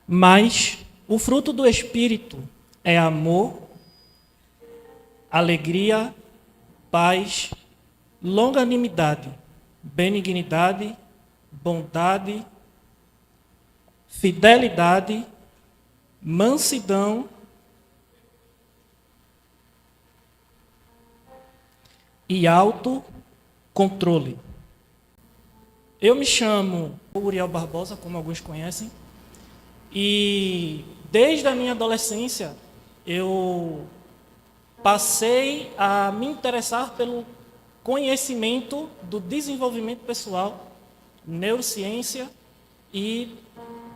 Mas o fruto do Espírito é amor, alegria, paz, longanimidade, benignidade, bondade, fidelidade, mansidão e autocontrole. Eu me chamo Uriel Barbosa, como alguns conhecem, e desde a minha adolescência eu passei a me interessar pelo conhecimento do desenvolvimento pessoal, neurociência e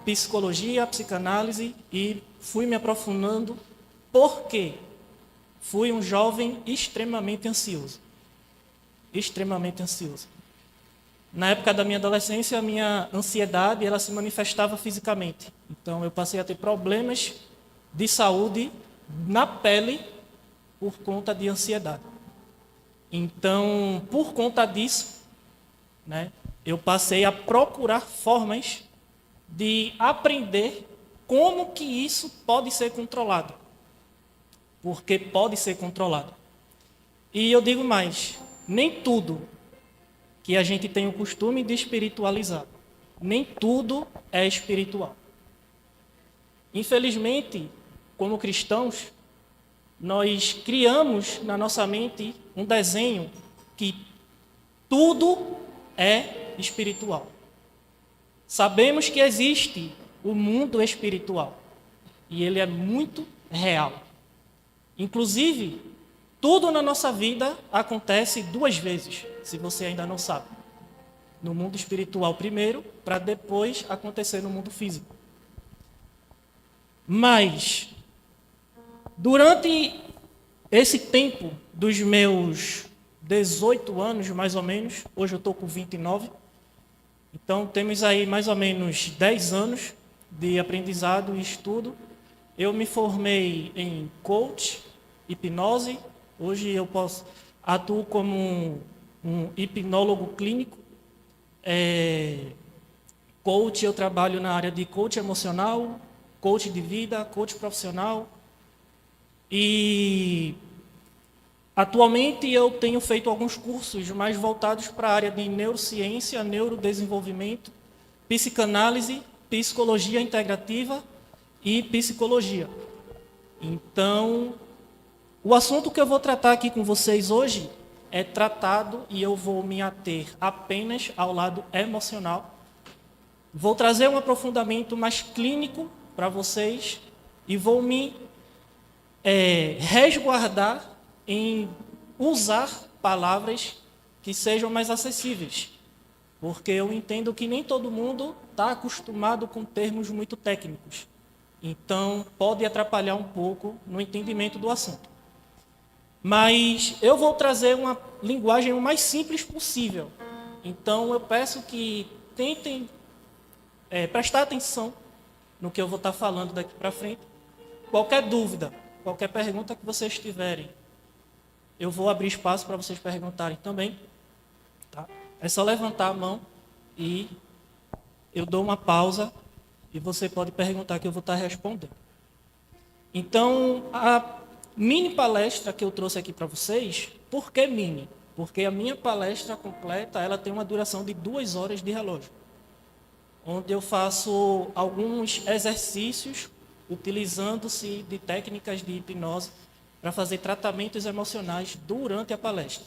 psicologia, psicanálise, e fui me aprofundando porque fui um jovem extremamente ansioso. Extremamente ansioso. Na época da minha adolescência, a minha ansiedade ela se manifestava fisicamente. Então, eu passei a ter problemas de saúde na pele por conta de ansiedade. Então, por conta disso, eu passei a procurar formas de aprender como que isso pode ser controlado. Porque pode ser controlado. E eu digo mais, nem tudo que a gente tem o costume de espiritualizar, nem tudo é espiritual. Infelizmente, como cristãos, nós criamos na nossa mente um desenho que tudo é espiritual. Sabemos que existe o mundo espiritual e ele é muito real. Inclusive, tudo na nossa vida acontece duas vezes, se você ainda não sabe. No mundo espiritual primeiro, para depois acontecer no mundo físico. Mas, durante esse tempo dos meus 18 anos, mais ou menos, hoje eu estou com 29, então temos aí mais ou menos 10 anos de aprendizado e estudo. Eu me formei em coach, hipnose. Hoje eu atuo como um hipnólogo clínico. Coach, eu trabalho na área de coach emocional, coach de vida, coach profissional. E atualmente eu tenho feito alguns cursos mais voltados para a área de neurociência, neurodesenvolvimento, psicanálise, psicologia integrativa e psicologia. Então, o assunto que eu vou tratar aqui com vocês hoje é tratado e eu vou me ater apenas ao lado emocional. Vou trazer um aprofundamento mais clínico para vocês e vou me resguardar em usar palavras que sejam mais acessíveis, porque eu entendo que nem todo mundo está acostumado com termos muito técnicos. Então, pode atrapalhar um pouco no entendimento do assunto. Mas eu vou trazer uma linguagem o mais simples possível. Então, eu peço que tentem prestar atenção no que eu vou estar falando daqui para frente. Qualquer dúvida, qualquer pergunta que vocês tiverem, eu vou abrir espaço para vocês perguntarem também. Tá? É só levantar a mão e eu dou uma pausa e você pode perguntar que eu vou estar respondendo. Então, a mini palestra que eu trouxe aqui para vocês, por que mini? Porque a minha palestra completa ela tem uma duração de 2 horas de relógio, onde eu faço alguns exercícios utilizando-se de técnicas de hipnose para fazer tratamentos emocionais durante a palestra.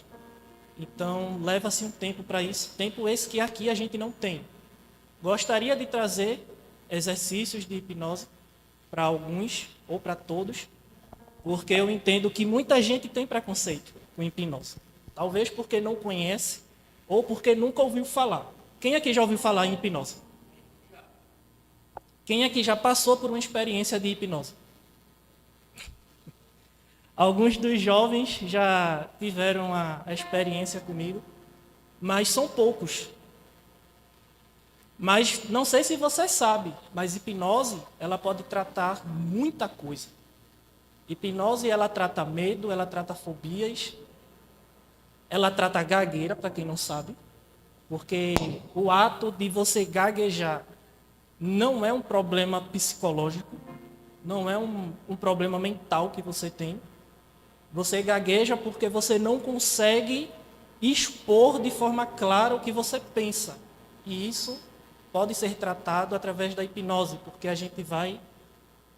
Então, leva-se um tempo para isso, tempo esse que aqui a gente não tem. Gostaria de trazer exercícios de hipnose para alguns ou para todos, porque eu entendo que muita gente tem preconceito com hipnose. Talvez porque não conhece ou porque nunca ouviu falar. Quem aqui já ouviu falar em hipnose? Quem aqui já passou por uma experiência de hipnose? Alguns dos jovens já tiveram a experiência comigo, mas são poucos. Mas não sei se você sabe, mas hipnose ela pode tratar muita coisa. Hipnose ela trata medo, ela trata fobias, ela trata gagueira, para quem não sabe, porque o ato de você gaguejar não é um problema psicológico, não é um problema mental que você tem. Você gagueja porque você não consegue expor de forma clara o que você pensa. E isso pode ser tratado através da hipnose, porque a gente vai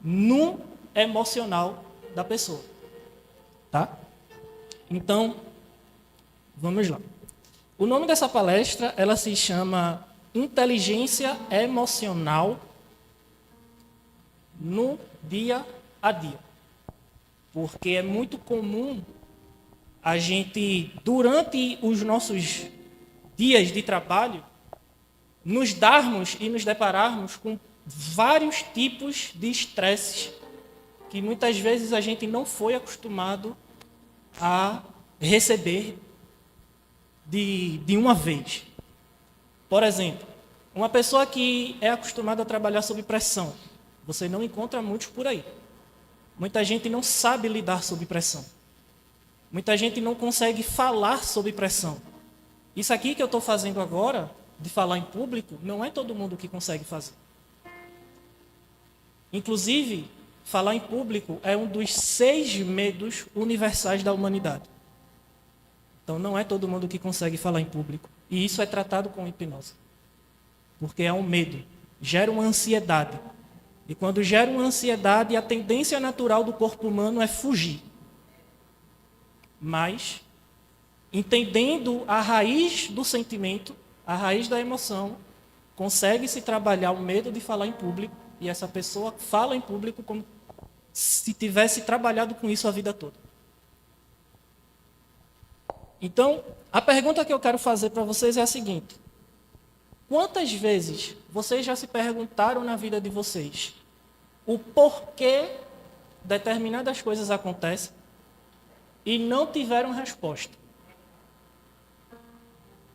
no emocional da pessoa. Tá? Então, vamos lá. O nome dessa palestra, ela se chama Inteligência Emocional no Dia a Dia. Porque é muito comum a gente, durante os nossos dias de trabalho, nos darmos e nos depararmos com vários tipos de estresses que muitas vezes a gente não foi acostumado a receber de uma vez. Por exemplo, uma pessoa que é acostumada a trabalhar sob pressão, você não encontra muitos por aí. Muita gente não sabe lidar sob pressão. Muita gente não consegue falar sob pressão. Isso aqui que eu estou fazendo agora, de falar em público, não é todo mundo que consegue fazer. Inclusive, falar em público é um dos 6 medos universais da humanidade. Então, não é todo mundo que consegue falar em público. E isso é tratado com hipnose. Porque é um medo, gera uma ansiedade. E quando gera uma ansiedade, a tendência natural do corpo humano é fugir. Mas, entendendo a raiz do sentimento, a raiz da emoção, consegue-se trabalhar o medo de falar em público, e essa pessoa fala em público como se tivesse trabalhado com isso a vida toda. Então, a pergunta que eu quero fazer para vocês é a seguinte: quantas vezes vocês já se perguntaram na vida de vocês o porquê determinadas coisas acontecem e não tiveram resposta?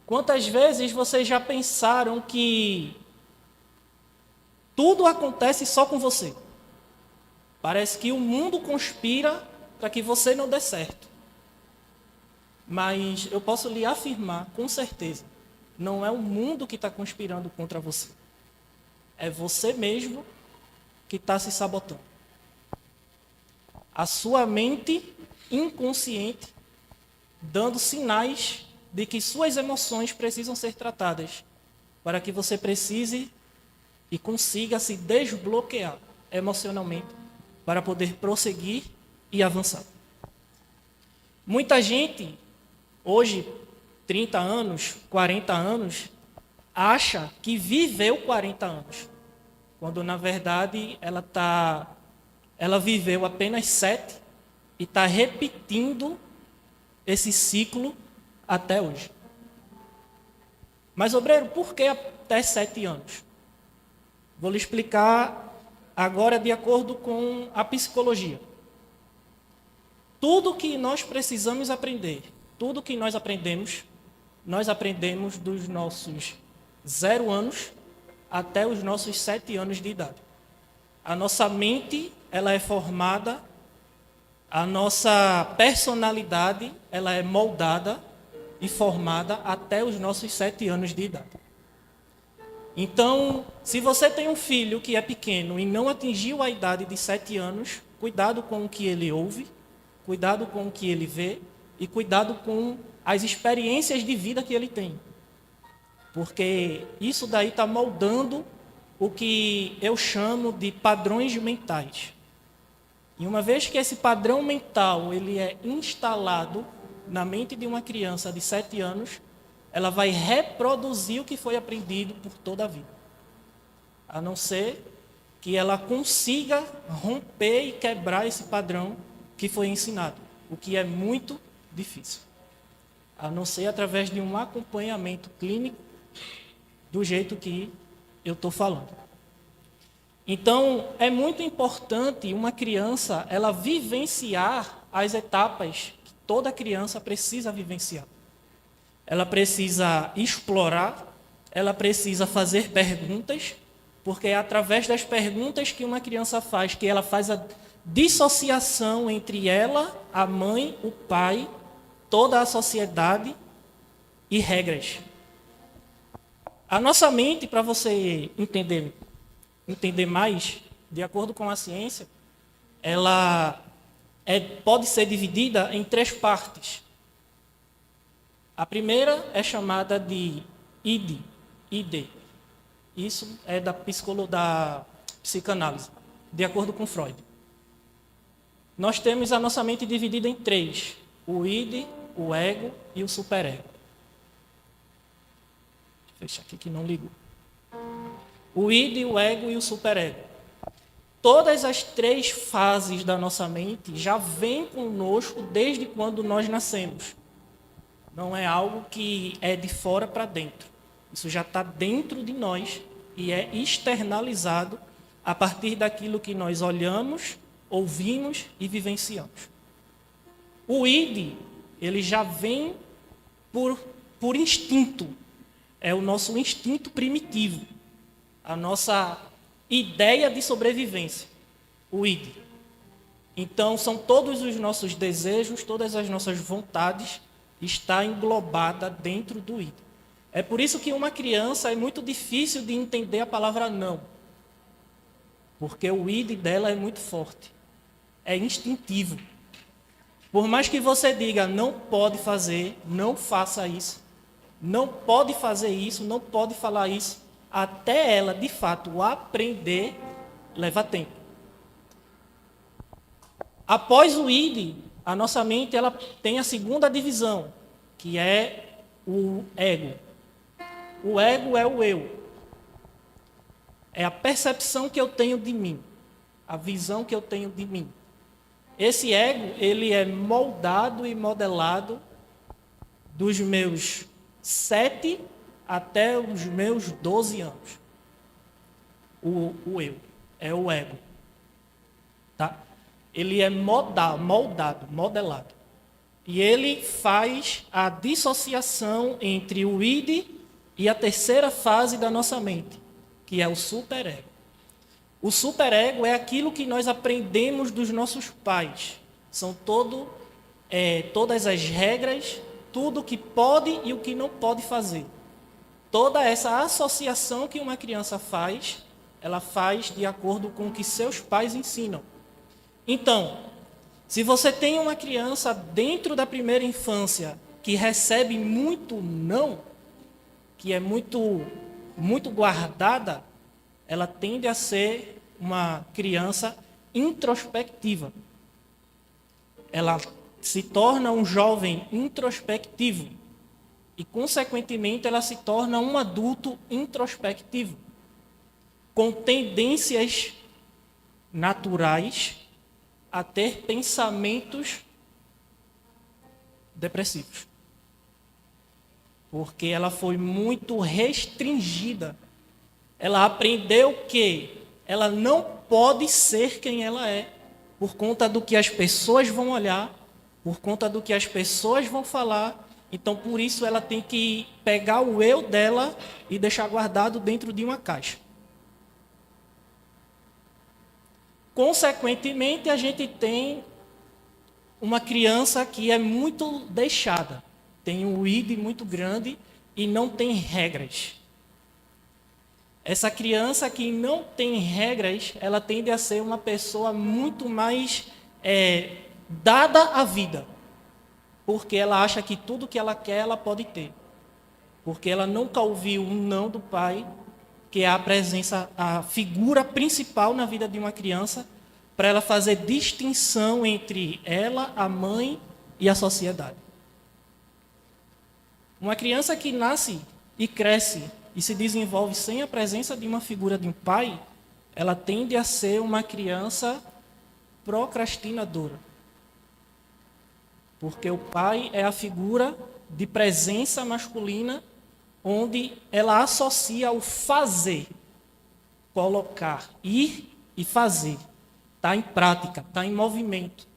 Quantas vezes vocês já pensaram que tudo acontece só com você? Parece que o mundo conspira para que você não dê certo. Mas eu posso lhe afirmar, com certeza, não é o mundo que está conspirando contra você. É você mesmo que está se sabotando. A sua mente inconsciente dando sinais de que suas emoções precisam ser tratadas para que você precise e consiga se desbloquear emocionalmente para poder prosseguir e avançar. Muita gente, hoje, 30 anos, 40 anos, acha que viveu 40 anos, quando na verdade ela viveu apenas 7 e está repetindo esse ciclo até hoje. Mas, obreiro, por que até 7 anos? Vou lhe explicar agora de acordo com a psicologia. Tudo que nós precisamos aprender, tudo que nós aprendemos dos nossos 0 anos até os nossos 7 anos de idade. A nossa mente, ela é formada, a nossa personalidade, ela é moldada e formada até os nossos 7 anos de idade. Então, se você tem um filho que é pequeno e não atingiu a idade de 7 anos, cuidado com o que ele ouve, cuidado com o que ele vê e cuidado com as experiências de vida que ele tem. Porque isso daí está moldando o que eu chamo de padrões mentais. E uma vez que esse padrão mental ele é instalado na mente de uma criança de 7 anos, ela vai reproduzir o que foi aprendido por toda a vida. A não ser que ela consiga romper e quebrar esse padrão que foi ensinado, o que é muito difícil. A não ser através de um acompanhamento clínico do jeito que eu estou falando. Então, é muito importante uma criança ela vivenciar as etapas que toda criança precisa vivenciar. Ela precisa explorar, ela precisa fazer perguntas, porque é através das perguntas que uma criança faz, que ela faz a dissociação entre ela, a mãe, o pai, toda a sociedade e regras. A nossa mente, para você entender entender mais, de acordo com a ciência, ela pode ser dividida em 3 partes. A primeira é chamada de id. Isso é da psicanálise, de acordo com Freud. Nós temos a nossa mente dividida em 3: o id, o ego e o superego. Deixa eu fechar aqui que não ligou. O id, o ego e o superego. Todas as 3 fases da nossa mente já vêm conosco desde quando nós nascemos. Não é algo que é de fora para dentro. Isso já está dentro de nós e é externalizado a partir daquilo que nós olhamos, ouvimos e vivenciamos. O id, ele já vem por instinto. É o nosso instinto primitivo. A nossa ideia de sobrevivência. O id. Então, são todos os nossos desejos, todas as nossas vontades, está englobada dentro do id. É por isso que uma criança é muito difícil de entender a palavra não. Porque o id dela é muito forte. É instintivo. Por mais que você diga não pode fazer, não faça isso, não pode fazer isso, não pode falar isso, até ela de fato aprender, leva tempo. Após o id, a nossa mente ela tem a segunda divisão, que é o ego. O ego é o eu. É a percepção que eu tenho de mim, a visão que eu tenho de mim. Esse ego, ele é moldado e modelado dos meus 7 até os meus 12 anos. O eu, é o ego. Tá? Ele é modelado. E ele faz a dissociação entre o id e a terceira fase da nossa mente, que é o superego. O superego é aquilo que nós aprendemos dos nossos pais. São todas as regras, tudo o que pode e o que não pode fazer. Toda essa associação que uma criança faz, ela faz de acordo com o que seus pais ensinam. Então, se você tem uma criança dentro da primeira infância que recebe muito não, que é muito guardada, ela tende a ser uma criança introspectiva. Ela se torna um jovem introspectivo e, consequentemente, ela se torna um adulto introspectivo, com tendências naturais a ter pensamentos depressivos. Porque ela foi muito restringida. Ela aprendeu que ela não pode ser quem ela é, por conta do que as pessoas vão olhar, por conta do que as pessoas vão falar. Então, por isso, ela tem que pegar o eu dela e deixar guardado dentro de uma caixa. Consequentemente, a gente tem uma criança que é muito deixada, tem um id muito grande e não tem regras. Essa criança que não tem regras, ela tende a ser uma pessoa muito mais dada à vida, porque ela acha que tudo que ela quer, ela pode ter. Porque ela nunca ouviu um não do pai, que é a figura principal na vida de uma criança, para ela fazer distinção entre ela, a mãe e a sociedade. Uma criança que nasce e cresce e se desenvolve sem a presença de uma figura de um pai, ela tende a ser uma criança procrastinadora. Porque o pai é a figura de presença masculina, onde ela associa o fazer, colocar, ir e fazer. Está em prática, está em movimento.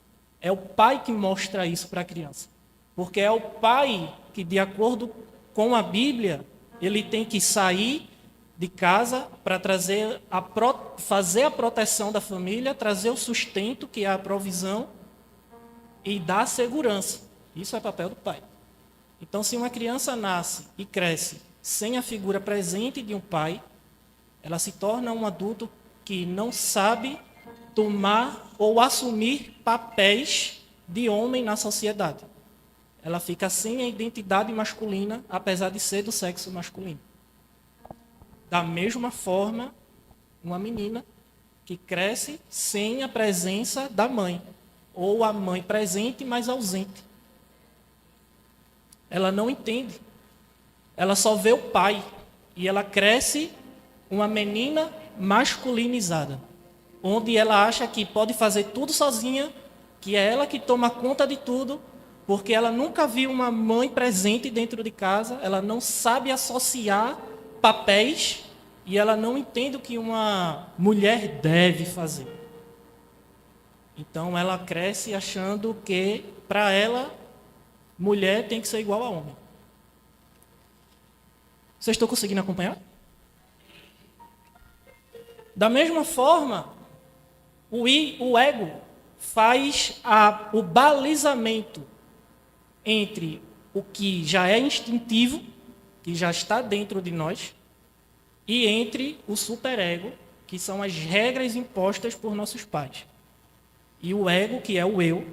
É o pai que mostra isso para a criança. Porque é o pai que, de acordo com a Bíblia, ele tem que sair de casa para fazer a proteção da família, trazer o sustento, que é a provisão, e dar segurança. Isso é papel do pai. Então, se uma criança nasce e cresce sem a figura presente de um pai, ela se torna um adulto que não sabe tomar ou assumir papéis de homem na sociedade. Ela fica sem a identidade masculina, apesar de ser do sexo masculino. Da mesma forma, uma menina que cresce sem a presença da mãe, ou a mãe presente, mas ausente. Ela não entende. Ela só vê o pai. E ela cresce uma menina masculinizada, onde ela acha que pode fazer tudo sozinha, que é ela que toma conta de tudo, porque ela nunca viu uma mãe presente dentro de casa, ela não sabe associar papéis e ela não entende o que uma mulher deve fazer. Então ela cresce achando que, para ela, mulher tem que ser igual a homem. Vocês estão conseguindo acompanhar? Da mesma forma, o ego faz o balizamento entre o que já é instintivo, que já está dentro de nós, e entre o superego, que são as regras impostas por nossos pais. E o ego, que é o eu,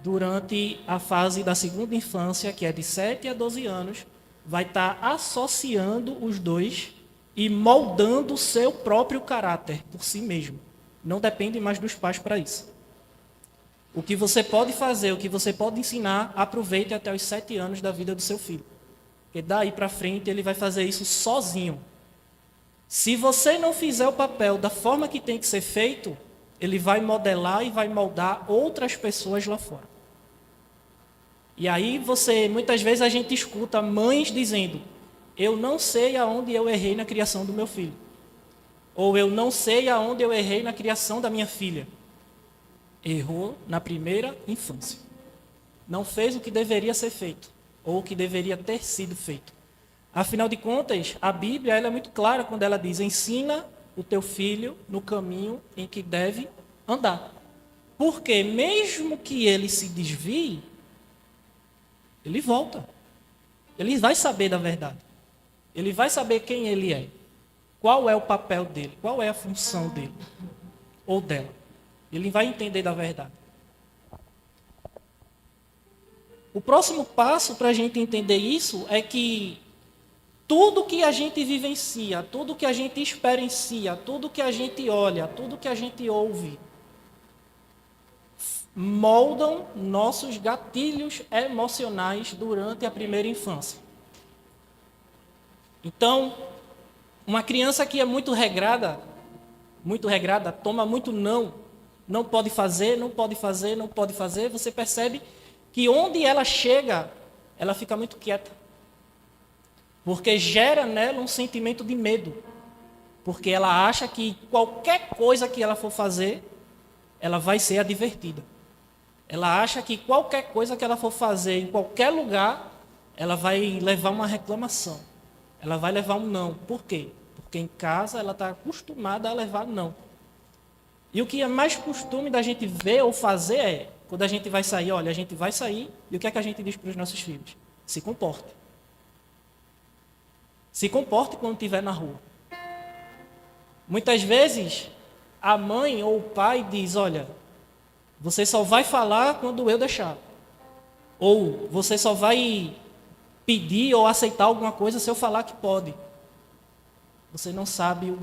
durante a fase da segunda infância, que é de 7 a 12 anos, vai estar associando os dois e moldando o seu próprio caráter por si mesmo. Não depende mais dos pais para isso. O que você pode fazer, o que você pode ensinar, aproveite até os 7 anos da vida do seu filho. Porque daí para frente ele vai fazer isso sozinho. Se você não fizer o papel da forma que tem que ser feito, ele vai modelar e vai moldar outras pessoas lá fora. E aí muitas vezes a gente escuta mães dizendo: eu não sei aonde eu errei na criação do meu filho. Ou eu não sei aonde eu errei na criação da minha filha. Errou na primeira infância. Não fez o que deveria ser feito, ou o que deveria ter sido feito. Afinal de contas, a Bíblia ela é muito clara quando ela diz: ensina o teu filho no caminho em que deve andar. Porque mesmo que ele se desvie, ele volta. Ele vai saber da verdade. Ele vai saber quem ele é. Qual é o papel dele? Qual é a função dele? Ou dela? Ele vai entender da verdade. O próximo passo para a gente entender isso é que tudo que a gente vivencia, tudo que a gente experiencia, tudo que a gente olha, tudo que a gente ouve, moldam nossos gatilhos emocionais durante a primeira infância. Então, uma criança que é muito regrada, toma muito não pode fazer, não pode fazer, não pode fazer, você percebe que onde ela chega, ela fica muito quieta. Porque gera nela um sentimento de medo. Porque ela acha que qualquer coisa que ela for fazer, ela vai ser advertida. Ela acha que qualquer coisa que ela for fazer em qualquer lugar, ela vai levar uma reclamação. Ela vai levar um não. Por quê? Porque em casa ela está acostumada a levar não. E o que é mais costume da gente ver ou fazer é, quando a gente vai sair, olha, a gente vai sair, e o que é que a gente diz para os nossos filhos? Se comporte. Se comporte quando estiver na rua. Muitas vezes, a mãe ou o pai diz, olha, você só vai falar quando eu deixar. Ou você só vai pedir ou aceitar alguma coisa se eu falar que pode. Você não sabe o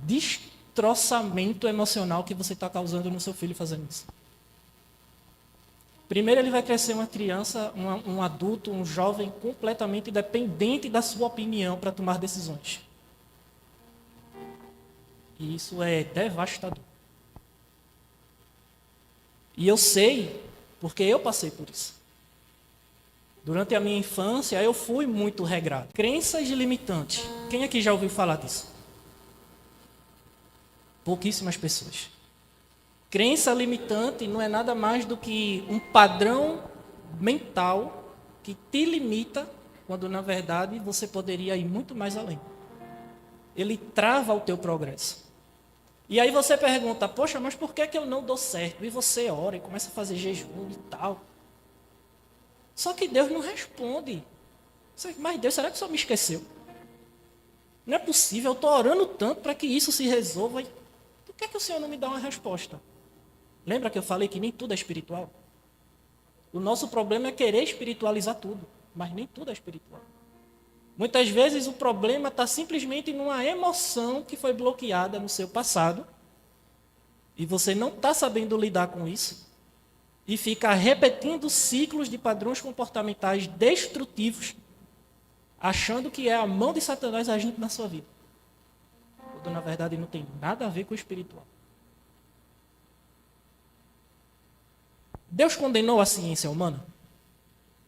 destroçamento emocional que você está causando no seu filho fazendo isso. Primeiro ele vai crescer uma criança, um adulto, um jovem completamente dependente da sua opinião para tomar decisões. E isso é devastador. E eu sei, porque eu passei por isso. Durante a minha infância, eu fui muito regrado. Crenças limitantes. Quem aqui já ouviu falar disso? Pouquíssimas pessoas. Crença limitante não é nada mais do que um padrão mental que te limita, quando na verdade você poderia ir muito mais além. Ele trava o teu progresso. E aí você pergunta, poxa, mas por que eu não dou certo? E você ora e começa a fazer jejum e tal. Só que Deus não responde. Mas Deus, será que só me esqueceu? Não é possível, eu estou orando tanto para que isso se resolva. E por que o Senhor não me dá uma resposta? Lembra que eu falei que nem tudo é espiritual? O nosso problema é querer espiritualizar tudo, mas nem tudo é espiritual. Muitas vezes o problema está simplesmente numa emoção que foi bloqueada no seu passado e você não está sabendo lidar com isso e fica repetindo ciclos de padrões comportamentais destrutivos, achando que é a mão de Satanás agindo na sua vida. Quando na verdade não tem nada a ver com o espiritual. Deus condenou a ciência humana?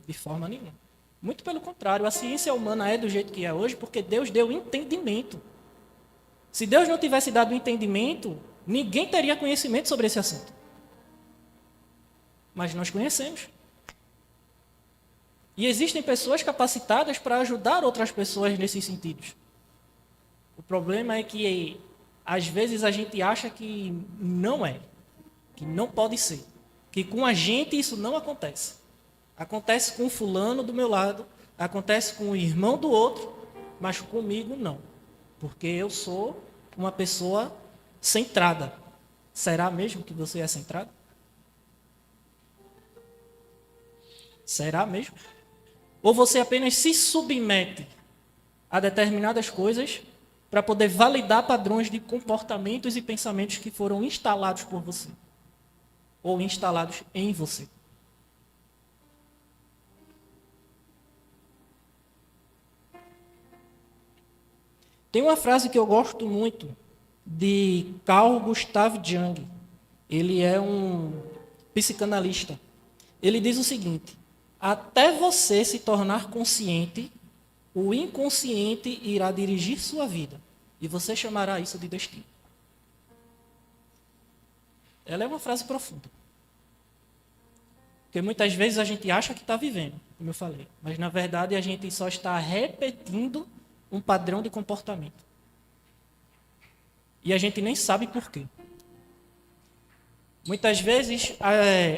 De forma nenhuma. Muito pelo contrário, a ciência humana é do jeito que é hoje porque Deus deu entendimento. Se Deus não tivesse dado entendimento, ninguém teria conhecimento sobre esse assunto. Mas nós conhecemos. E existem pessoas capacitadas para ajudar outras pessoas nesses sentidos. O problema é que, às vezes, a gente acha que não é, que não pode ser, que com a gente isso não acontece. Acontece com o fulano do meu lado, acontece com o irmão do outro, mas comigo não, porque eu sou uma pessoa centrada. Será mesmo que você é centrado? Será mesmo? Ou você apenas se submete a determinadas coisas para poder validar padrões de comportamentos e pensamentos que foram instalados por você ou instalados em você? Tem uma frase que eu gosto muito de Carl Gustav Jung. Ele é um psicanalista. Ele diz o seguinte: até você se tornar consciente, o inconsciente irá dirigir sua vida. E você chamará isso de destino. Ela é uma frase profunda. Porque muitas vezes a gente acha que está vivendo, como eu falei. Mas na verdade a gente só está repetindo um padrão de comportamento. E a gente nem sabe por quê. Muitas vezes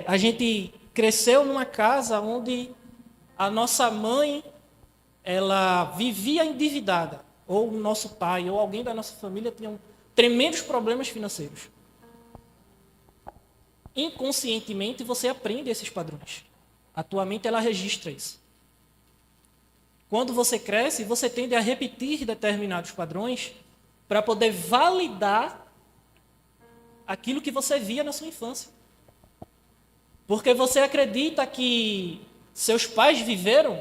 a gente cresceu numa casa onde a nossa mãe ela vivia endividada, ou o nosso pai, ou alguém da nossa família tinha tremendos problemas financeiros. Inconscientemente você aprende esses padrões. A tua mente ela registra isso. Quando você cresce, você tende a repetir determinados padrões para poder validar aquilo que você via na sua infância. Porque você acredita que seus pais viveram,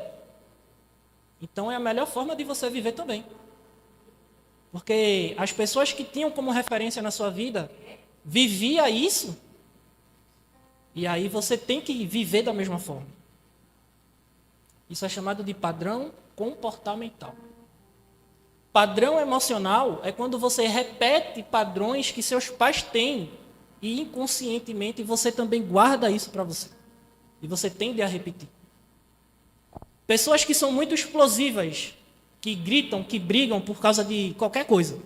então é a melhor forma de você viver também. Porque as pessoas que tinham como referência na sua vida vivia isso, e aí você tem que viver da mesma forma. Isso é chamado de padrão comportamental. Padrão emocional é quando você repete padrões que seus pais têm e inconscientemente você também guarda isso para você. E você tende a repetir. Pessoas que são muito explosivas, que gritam, que brigam por causa de qualquer coisa.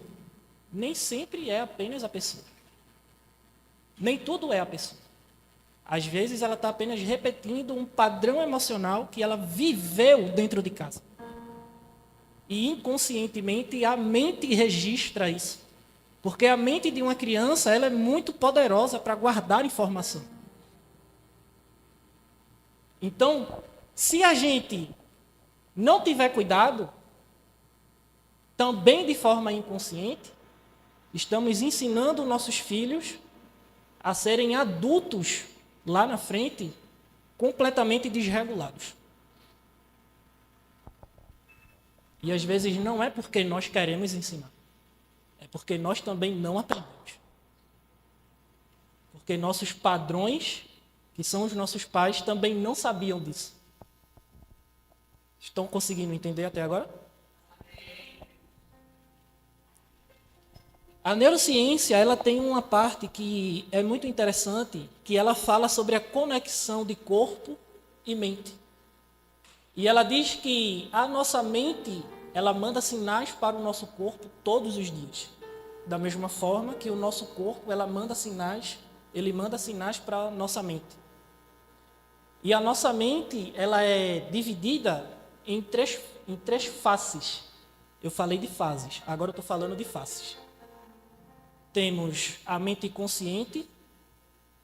Nem sempre é apenas a pessoa. Nem tudo é a pessoa. Às vezes ela está apenas repetindo um padrão emocional que ela viveu dentro de casa. E inconscientemente a mente registra isso. Porque a mente de uma criança ela é muito poderosa para guardar informação. Então, se a gente não tiver cuidado, também de forma inconsciente, estamos ensinando nossos filhos a serem adultos lá na frente, completamente desregulados. E às vezes não é porque nós queremos ensinar, é porque nós também não aprendemos. Porque nossos padrões, que são os nossos pais, também não sabiam disso. Estão conseguindo entender até agora? A neurociência ela tem uma parte que é muito interessante, que ela fala sobre a conexão de corpo e mente. E ela diz que a nossa mente ela manda sinais para o nosso corpo todos os dias. Da mesma forma que o nosso corpo ele manda sinais para a nossa mente. E a nossa mente ela é dividida em três faces. Eu falei de fases, agora eu estou falando de faces. Temos a mente consciente,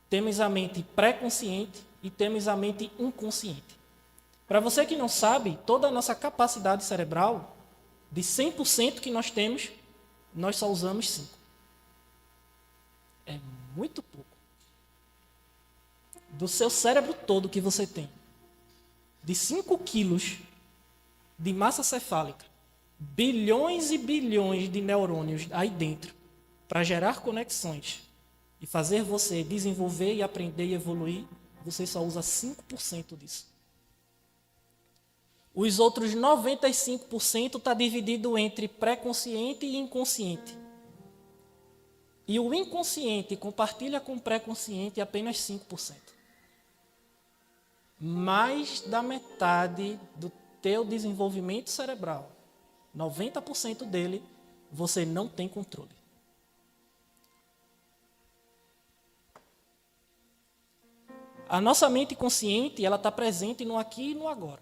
temos a mente pré-consciente e temos a mente inconsciente. Para você que não sabe, toda a nossa capacidade cerebral, de 100% que nós temos, nós só usamos 5%. É muito pouco. Do seu cérebro todo que você tem, de 5 quilos de massa cefálica, bilhões e bilhões de neurônios aí dentro, para gerar conexões e fazer você desenvolver e aprender e evoluir, você só usa 5% disso. Os outros 95% está dividido entre pré-consciente e inconsciente. E o inconsciente compartilha com o pré-consciente apenas 5%. Mais da metade do teu desenvolvimento cerebral, 90% dele, você não tem controle. A nossa mente consciente, ela está presente no aqui e no agora.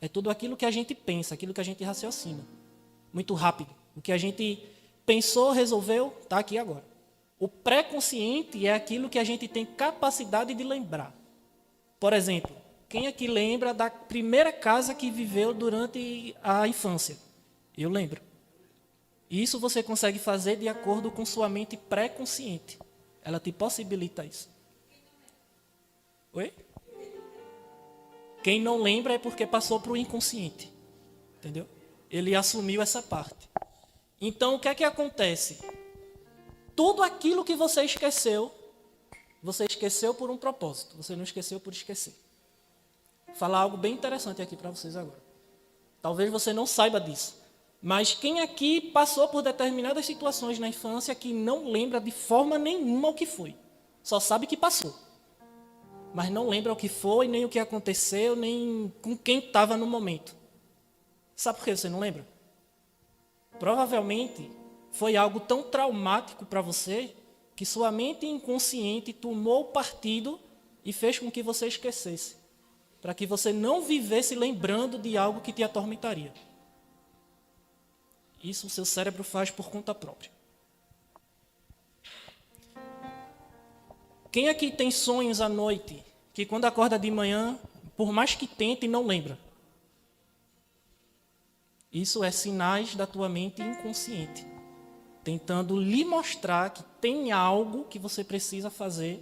É tudo aquilo que a gente pensa, aquilo que a gente raciocina. Muito rápido. O que a gente pensou, resolveu, está aqui agora. O pré-consciente é aquilo que a gente tem capacidade de lembrar. Por exemplo, quem aqui lembra da primeira casa que viveu durante a infância? Eu lembro. Isso você consegue fazer de acordo com sua mente pré-consciente. Ela te possibilita isso. Oi? Quem não lembra é porque passou para o inconsciente. Entendeu? Ele assumiu essa parte. Então, o que é que acontece? Tudo aquilo que você esqueceu por um propósito. Você não esqueceu por esquecer. Vou falar algo bem interessante aqui para vocês agora. Talvez você não saiba disso. Mas quem aqui passou por determinadas situações na infância que não lembra de forma nenhuma o que foi? Só sabe que passou. Mas não lembra o que foi, nem o que aconteceu, nem com quem estava no momento. Sabe por que você não lembra? Provavelmente foi algo tão traumático para você que sua mente inconsciente tomou partido e fez com que você esquecesse, para que você não vivesse lembrando de algo que te atormentaria. Isso o seu cérebro faz por conta própria. Quem aqui tem sonhos à noite, que quando acorda de manhã, por mais que tente, não lembra? Isso é sinais da tua mente inconsciente, tentando lhe mostrar que tem algo que você precisa fazer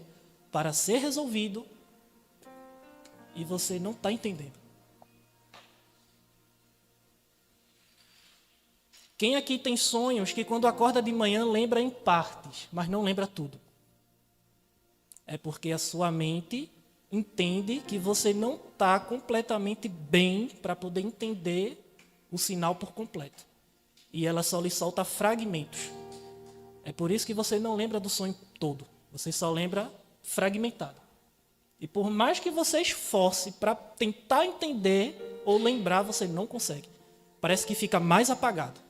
para ser resolvido e você não está entendendo. Quem aqui tem sonhos que quando acorda de manhã lembra em partes, mas não lembra tudo? É porque a sua mente entende que você não está completamente bem para poder entender o sinal por completo. E ela só lhe solta fragmentos. É por isso que você não lembra do sonho todo. Você só lembra fragmentado. E por mais que você esforce para tentar entender ou lembrar, você não consegue. Parece que fica mais apagado.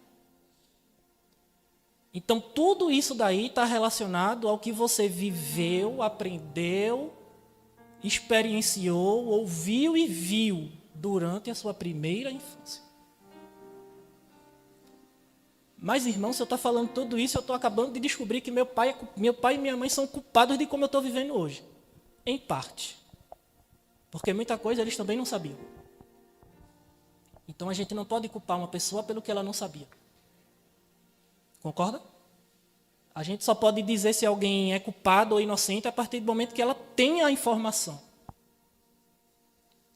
Então, tudo isso daí está relacionado ao que você viveu, aprendeu, experienciou, ouviu e viu durante a sua primeira infância. Mas, irmão, se eu estou falando tudo isso, eu estou acabando de descobrir que meu pai e minha mãe são culpados de como eu estou vivendo hoje. Em parte. Porque muita coisa eles também não sabiam. Então, a gente não pode culpar uma pessoa pelo que ela não sabia. Concorda? A gente só pode dizer se alguém é culpado ou inocente a partir do momento que ela tem a informação.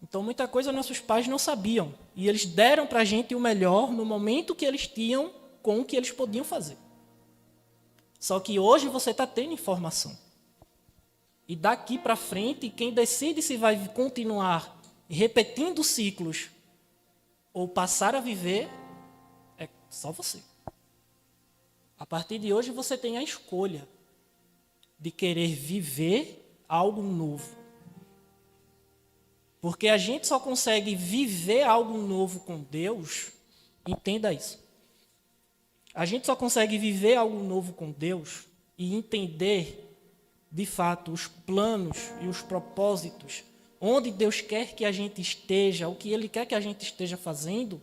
Então, muita coisa nossos pais não sabiam. E eles deram para a gente o melhor no momento que eles tinham com o que eles podiam fazer. Só que hoje você está tendo informação. E daqui para frente, quem decide se vai continuar repetindo ciclos ou passar a viver é só você. A partir de hoje você tem a escolha de querer viver algo novo. Porque a gente só consegue viver algo novo com Deus, entenda isso. A gente só consegue viver algo novo com Deus e entender, de fato, os planos e os propósitos, onde Deus quer que a gente esteja, o que Ele quer que a gente esteja fazendo,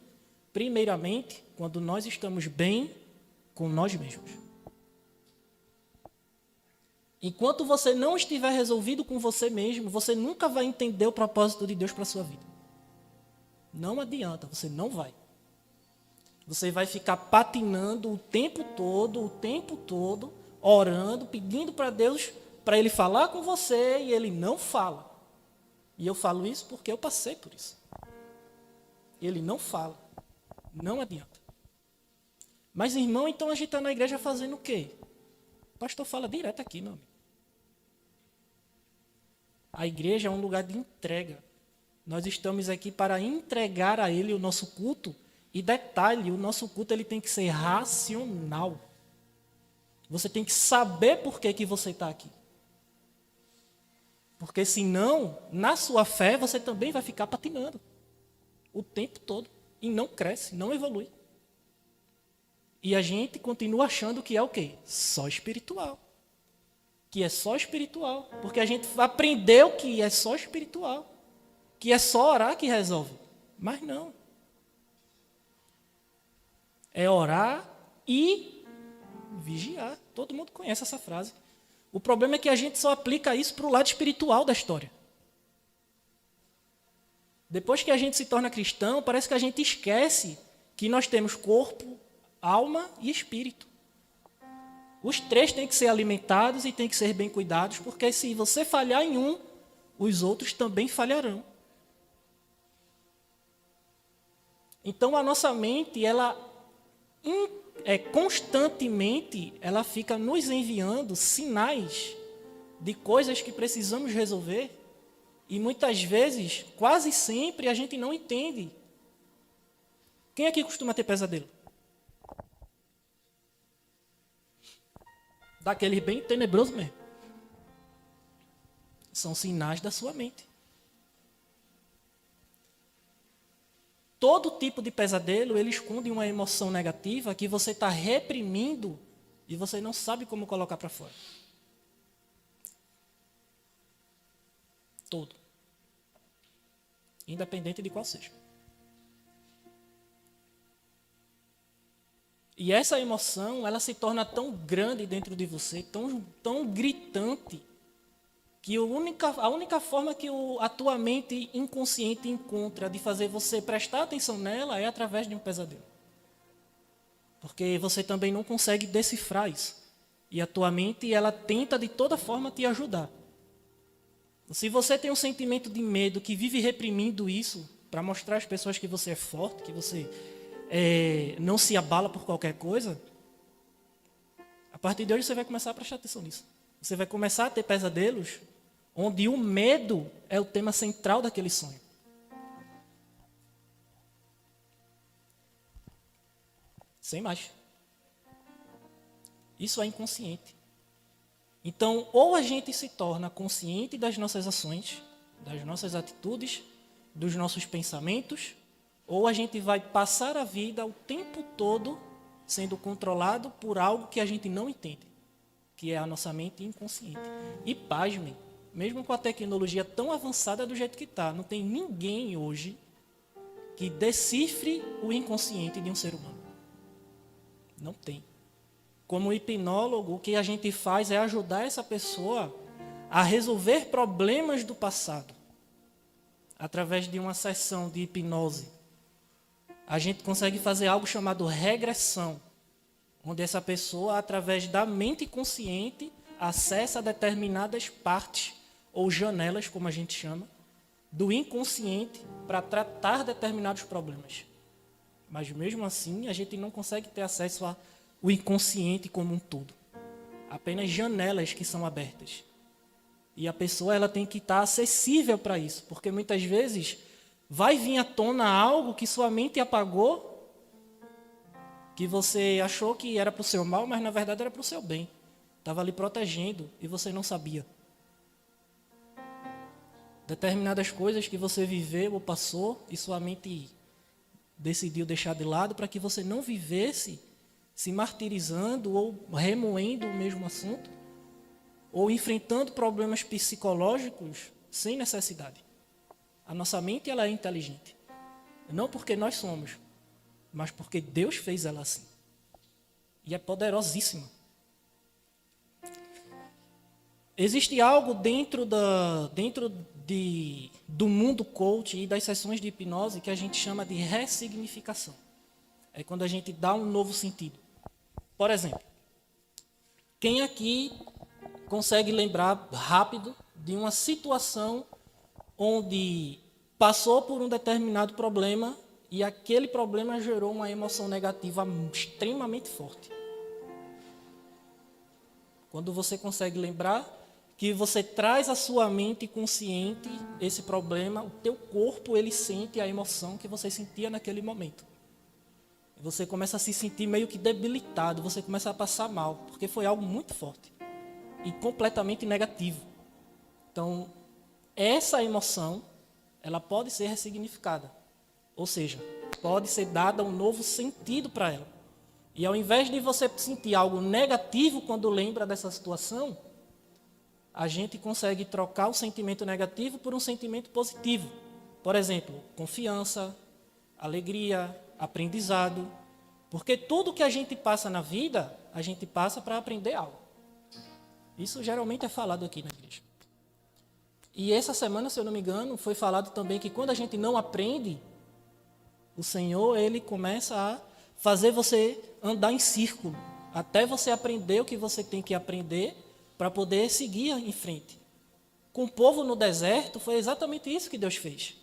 primeiramente, quando nós estamos bem com nós mesmos. Enquanto você não estiver resolvido com você mesmo, você nunca vai entender o propósito de Deus para a sua vida. Não adianta, você não vai. Você vai ficar patinando o tempo todo, orando, pedindo para Deus, para Ele falar com você, e Ele não fala. E eu falo isso porque eu passei por isso. Ele não fala. Não adianta. Mas, irmão, então a gente está na igreja fazendo o quê? O pastor fala direto aqui, meu amigo. A igreja é um lugar de entrega. Nós estamos aqui para entregar a Ele o nosso culto. E detalhe, o nosso culto ele tem que ser racional. Você tem que saber por que você está aqui. Porque senão, na sua fé, você também vai ficar patinando. O tempo todo. E não cresce, não evolui. E a gente continua achando que é o quê? Só espiritual. Que é só espiritual. Porque a gente aprendeu que é só espiritual. Que é só orar que resolve. Mas não. É orar e vigiar. Todo mundo conhece essa frase. O problema é que a gente só aplica isso para o lado espiritual da história. Depois que a gente se torna cristão, parece que a gente esquece que nós temos corpo, alma e espírito. Os três têm que ser alimentados e têm que ser bem cuidados, porque se você falhar em um, os outros também falharão. Então a nossa mente, ela constantemente, ela fica nos enviando sinais de coisas que precisamos resolver. E muitas vezes, quase sempre, a gente não entende. Quem aqui costuma ter pesadelo? Daquele bem tenebroso mesmo. São sinais da sua mente. Todo tipo de pesadelo, ele esconde uma emoção negativa que você está reprimindo e você não sabe como colocar para fora. Todo. Independente de qual seja. E essa emoção, ela se torna tão grande dentro de você, tão gritante, que a única forma que a tua mente inconsciente encontra de fazer você prestar atenção nela é através de um pesadelo. Porque você também não consegue decifrar isso. E a tua mente, ela tenta de toda forma te ajudar. Se você tem um sentimento de medo que vive reprimindo isso, para mostrar às pessoas que você é forte, que você não se abala por qualquer coisa, a partir de hoje você vai começar a prestar atenção nisso. Você vai começar a ter pesadelos onde o medo é o tema central daquele sonho. Sem mais. Isso é inconsciente. Então, ou a gente se torna consciente das nossas ações, das nossas atitudes, dos nossos pensamentos, ou a gente vai passar a vida o tempo todo sendo controlado por algo que a gente não entende, que é a nossa mente inconsciente. E pasmem, mesmo com a tecnologia tão avançada do jeito que está, não tem ninguém hoje que decifre o inconsciente de um ser humano. Não tem. Como hipnólogo, o que a gente faz é ajudar essa pessoa a resolver problemas do passado. Através de uma sessão de hipnose, a gente consegue fazer algo chamado regressão, onde essa pessoa, através da mente consciente, acessa determinadas partes, ou janelas, como a gente chama, do inconsciente para tratar determinados problemas. Mas mesmo assim, a gente não consegue ter acesso ao inconsciente como um todo. Apenas janelas que são abertas. E a pessoa ela tem que estar acessível para isso, porque muitas vezes vai vir à tona algo que sua mente apagou, que você achou que era para o seu mal, mas na verdade era para o seu bem. Estava ali protegendo e você não sabia. Determinadas coisas que você viveu ou passou e sua mente decidiu deixar de lado para que você não vivesse se martirizando ou remoendo o mesmo assunto, ou enfrentando problemas psicológicos sem necessidade. A nossa mente ela é inteligente. Não porque nós somos, mas porque Deus fez ela assim. E é poderosíssima. Existe algo dentro do mundo coach e das sessões de hipnose que a gente chama de ressignificação. É quando a gente dá um novo sentido. Por exemplo, quem aqui consegue lembrar rápido de uma situação onde passou por um determinado problema e aquele problema gerou uma emoção negativa extremamente forte? Quando você consegue lembrar que você traz à sua mente consciente esse problema, o teu corpo ele sente a emoção que você sentia naquele momento. Você começa a se sentir meio que debilitado, você começa a passar mal, porque foi algo muito forte e completamente negativo. Então, essa emoção, ela pode ser ressignificada, ou seja, pode ser dada um novo sentido para ela. E ao invés de você sentir algo negativo quando lembra dessa situação, a gente consegue trocar o sentimento negativo por um sentimento positivo. Por exemplo, confiança, alegria, aprendizado. Porque tudo que a gente passa na vida, a gente passa para aprender algo. Isso geralmente é falado aqui na igreja. E essa semana, se eu não me engano, foi falado também que quando a gente não aprende, o Senhor, ele começa a fazer você andar em círculo, até você aprender o que você tem que aprender para poder seguir em frente. Com o povo no deserto, foi exatamente isso que Deus fez.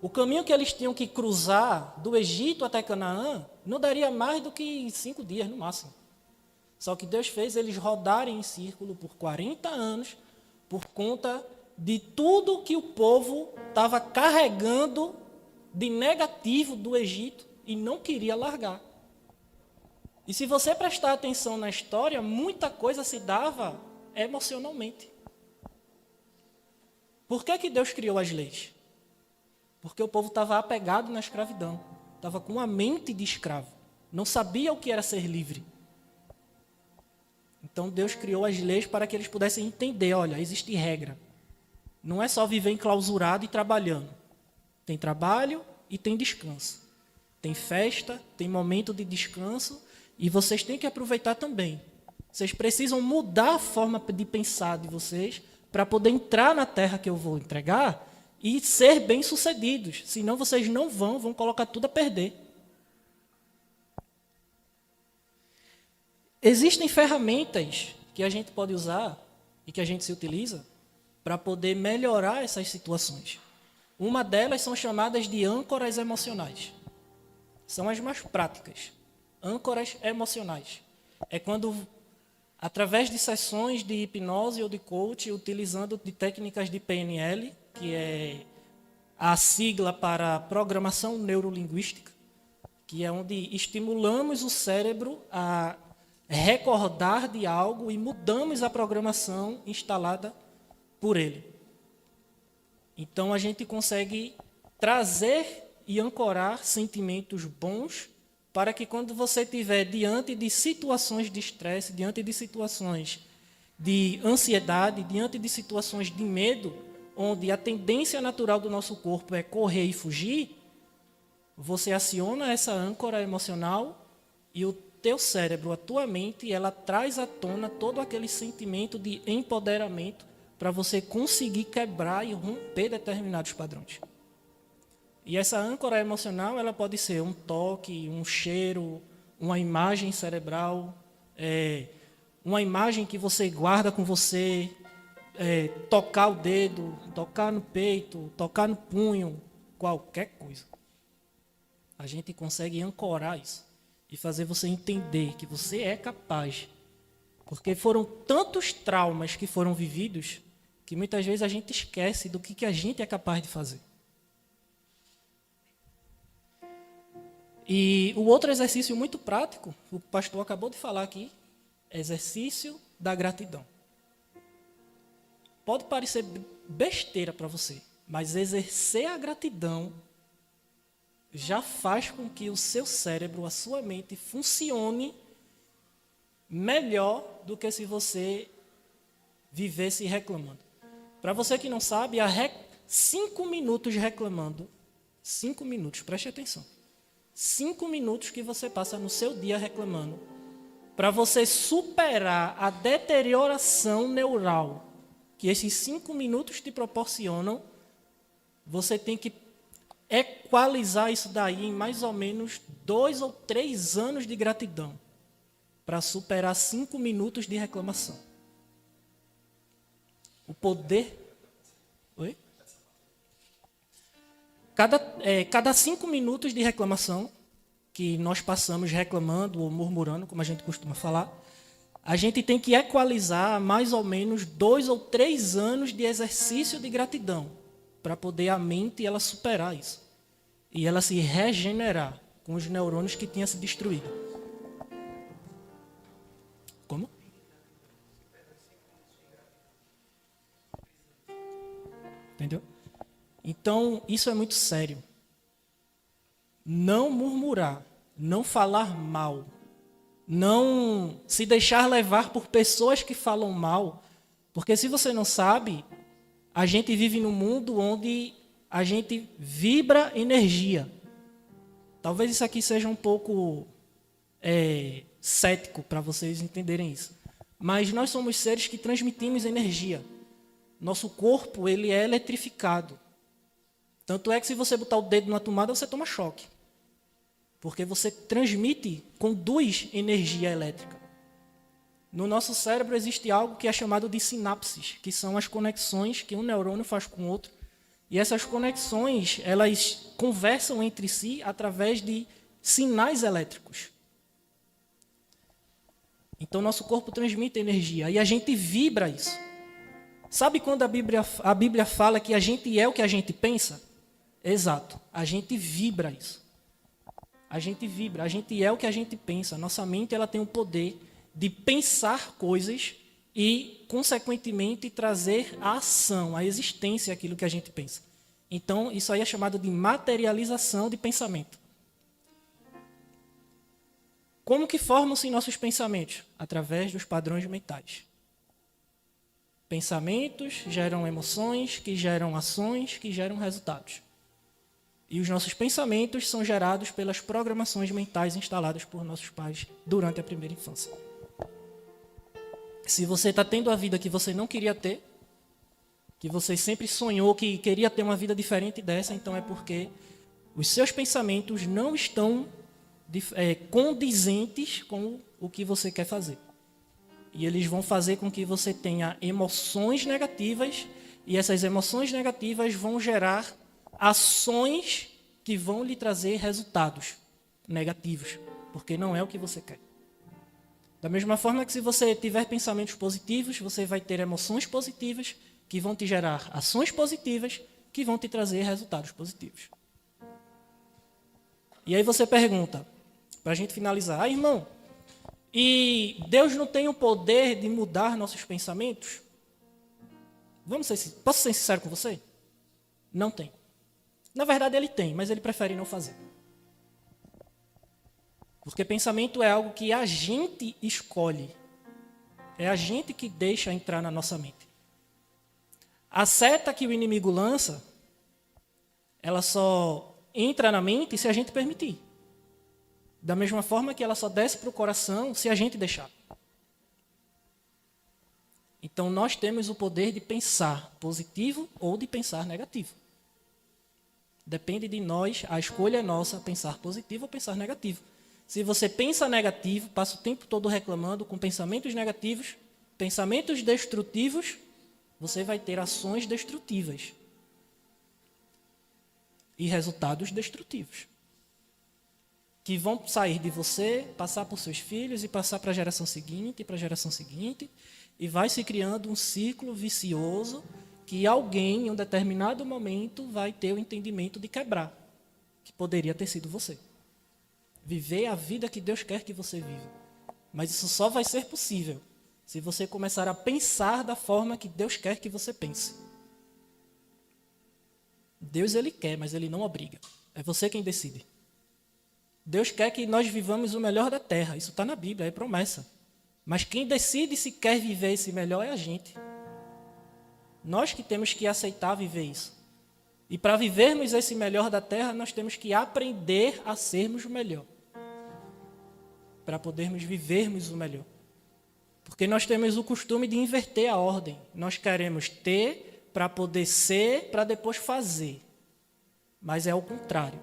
O caminho que eles tinham que cruzar do Egito até Canaã não daria mais do que 5 dias no máximo. Só que Deus fez eles rodarem em círculo por 40 anos por conta de tudo que o povo estava carregando de negativo do Egito e não queria largar. E se você prestar atenção na história, muita coisa se dava emocionalmente. Por que Deus criou as leis? Porque o povo estava apegado na escravidão, estava com a mente de escravo, não sabia o que era ser livre. Então Deus criou as leis para que eles pudessem entender, olha, existe regra. Não é só viver enclausurado e trabalhando. Tem trabalho e tem descanso. Tem festa, tem momento de descanso e vocês têm que aproveitar também. Vocês precisam mudar a forma de pensar de vocês para poder entrar na terra que eu vou entregar e ser bem-sucedidos. Senão vocês não vão colocar tudo a perder. Existem ferramentas que a gente pode usar e que a gente se utiliza para poder melhorar essas situações. Uma delas são chamadas de âncoras emocionais. São as mais práticas. Âncoras emocionais. É quando, através de sessões de hipnose ou de coach, utilizando de técnicas de PNL, que é a sigla para programação neurolinguística, que é onde estimulamos o cérebro a recordar de algo e mudamos a programação instalada por ele. Então a gente consegue trazer e ancorar sentimentos bons para que quando você estiver diante de situações de estresse, diante de situações de ansiedade, diante de situações de medo, onde a tendência natural do nosso corpo é correr e fugir, você aciona essa âncora emocional e o teu cérebro, a tua mente, ela traz à tona todo aquele sentimento de empoderamento para você conseguir quebrar e romper determinados padrões. E essa âncora emocional, ela pode ser um toque, um cheiro, uma imagem cerebral, uma imagem que você guarda com você, tocar o dedo, tocar no peito, tocar no punho, qualquer coisa. A gente consegue ancorar isso e fazer você entender que você é capaz. Porque foram tantos traumas que foram vividos que muitas vezes a gente esquece do que a gente é capaz de fazer. E o outro exercício muito prático, o pastor acabou de falar aqui, é exercício da gratidão. Pode parecer besteira para você, mas exercer a gratidão já faz com que o seu cérebro, a sua mente, funcione melhor do que se você vivesse reclamando. Para você que não sabe, 5 minutos reclamando, 5 minutos, preste atenção. 5 minutos que você passa no seu dia reclamando, para você superar a deterioração neural que esses 5 minutos te proporcionam, você tem que equalizar isso daí em mais ou menos 2 ou 3 anos de gratidão para superar 5 minutos de reclamação. O poder... Oi? Cada 5 minutos de reclamação que nós passamos reclamando ou murmurando, como a gente costuma falar, a gente tem que equalizar mais ou menos 2 ou 3 anos de exercício de gratidão para poder a mente ela superar isso e ela se regenerar com os neurônios que tinham se destruído. Como? Entendeu? Então, isso é muito sério. Não murmurar, não falar mal, não se deixar levar por pessoas que falam mal, porque se você não sabe, a gente vive num mundo onde a gente vibra energia. Talvez isso aqui seja um pouco cético para vocês entenderem isso. Mas nós somos seres que transmitimos energia. Nosso corpo ele é eletrificado. Tanto é que se você botar o dedo na tomada, você toma choque. Porque você conduz energia elétrica. No nosso cérebro existe algo que é chamado de sinapses, que são as conexões que um neurônio faz com o outro. E essas conexões, elas conversam entre si através de sinais elétricos. Então, nosso corpo transmite energia e a gente vibra isso. Sabe quando a Bíblia fala que a gente é o que a gente pensa? Exato, a gente vibra isso. A gente vibra, a gente é o que a gente pensa. Nossa mente ela tem o poder de pensar coisas e, consequentemente, trazer à ação, à existência aquilo que a gente pensa. Então, isso aí é chamado de materialização de pensamento. Como que formam-se nossos pensamentos? Através dos padrões mentais. Pensamentos geram emoções, que geram ações, que geram resultados. E os nossos pensamentos são gerados pelas programações mentais instaladas por nossos pais durante a primeira infância. Se você está tendo a vida que você não queria ter, que você sempre sonhou que queria ter uma vida diferente dessa, então é porque os seus pensamentos não estão condizentes com o que você quer fazer. E eles vão fazer com que você tenha emoções negativas, e essas emoções negativas vão gerar ações que vão lhe trazer resultados negativos, porque não é o que você quer. Da mesma forma que se você tiver pensamentos positivos, você vai ter emoções positivas que vão te gerar ações positivas que vão te trazer resultados positivos. E aí você pergunta, para a gente finalizar, irmão, e Deus não tem o poder de mudar nossos pensamentos? Posso ser sincero com você? Não tem. Na verdade, ele tem, mas ele prefere não fazer. Porque pensamento é algo que a gente escolhe. É a gente que deixa entrar na nossa mente. A seta que o inimigo lança, ela só entra na mente se a gente permitir. Da mesma forma que ela só desce para o coração se a gente deixar. Então, nós temos o poder de pensar positivo ou de pensar negativo. Depende de nós, a escolha é nossa, pensar positivo ou pensar negativo. Se você pensa negativo, passa o tempo todo reclamando com pensamentos negativos, pensamentos destrutivos, você vai ter ações destrutivas e resultados destrutivos, que vão sair de você, passar por seus filhos e passar para a geração seguinte, e vai se criando um ciclo vicioso que alguém, em um determinado momento, vai ter o entendimento de quebrar, que poderia ter sido você. Viver a vida que Deus quer que você viva. Mas isso só vai ser possível se você começar a pensar da forma que Deus quer que você pense. Deus, ele quer, mas ele não obriga. É você quem decide. Deus quer que nós vivamos o melhor da terra. Isso está na Bíblia, é promessa. Mas quem decide se quer viver esse melhor é a gente. Nós que temos que aceitar viver isso. E para vivermos esse melhor da terra, nós temos que aprender a sermos o melhor. Para podermos vivermos o melhor. Porque nós temos o costume de inverter a ordem. Nós queremos ter para poder ser, para depois fazer. Mas é o contrário.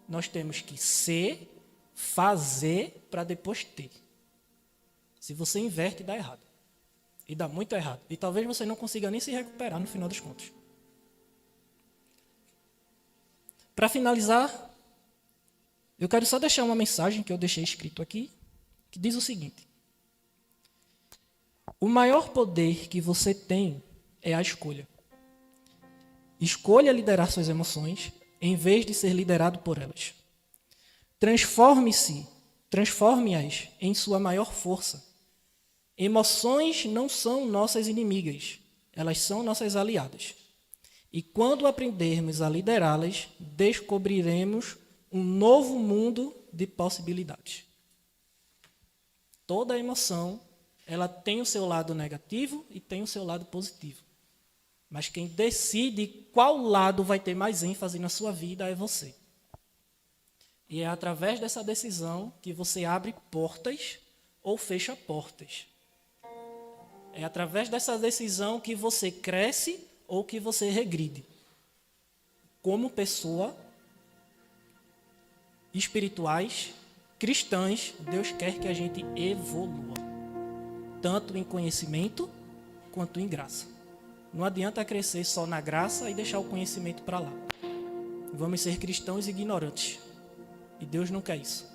Nós temos que ser, fazer, para depois ter. Se você inverte, dá errado. E dá muito errado. E talvez você não consiga nem se recuperar no final das contas. Para finalizar, eu quero só deixar uma mensagem que eu deixei escrito aqui, que diz o seguinte: o maior poder que você tem é a escolha. Escolha liderar suas emoções, em vez de ser liderado por elas. Transforme-as em sua maior força. Emoções não são nossas inimigas, elas são nossas aliadas. E quando aprendermos a liderá-las, descobriremos um novo mundo de possibilidades. Toda emoção, ela tem o seu lado negativo e tem o seu lado positivo. Mas quem decide qual lado vai ter mais ênfase na sua vida é você. E é através dessa decisão que você abre portas ou fecha portas. É através dessa decisão que você cresce ou que você regride. Como pessoa, espirituais, cristãs, Deus quer que a gente evolua. Tanto em conhecimento quanto em graça. Não adianta crescer só na graça e deixar o conhecimento para lá. Vamos ser cristãos ignorantes. E Deus não quer isso.